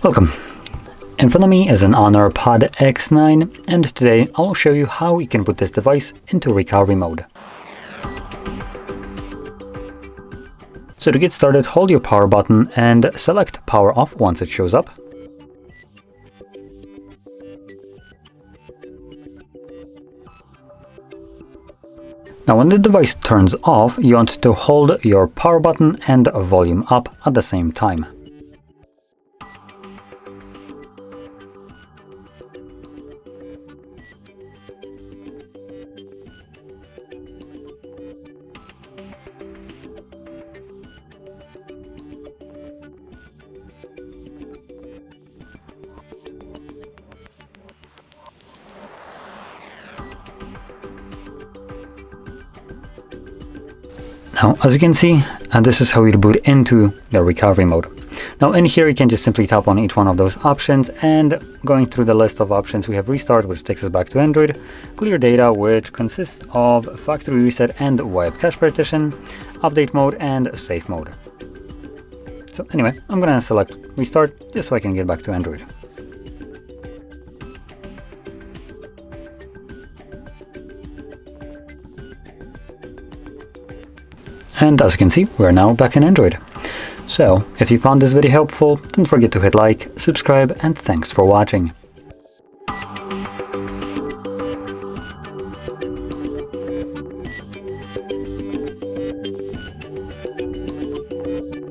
Welcome. In front of me is an Honor Pod X9, and today I'll show you how you can put this device into recovery mode. So to get started, hold your power button and select power off once it shows up. Now when the device turns off, you want to hold your power button and volume up at the same time. Now, as you can see, this is how you boot into the recovery mode. Now in here you can just simply tap on each one of those options, and going through the list of options we have restart, which takes us back to Android, clear data, which consists of factory reset and wipe cache partition, update mode and safe mode. So anyway, I'm gonna select restart just so I can get back to Android. And as you can see, we're now back in Android. So, if you found this video helpful, don't forget to hit like, subscribe, and thanks for watching.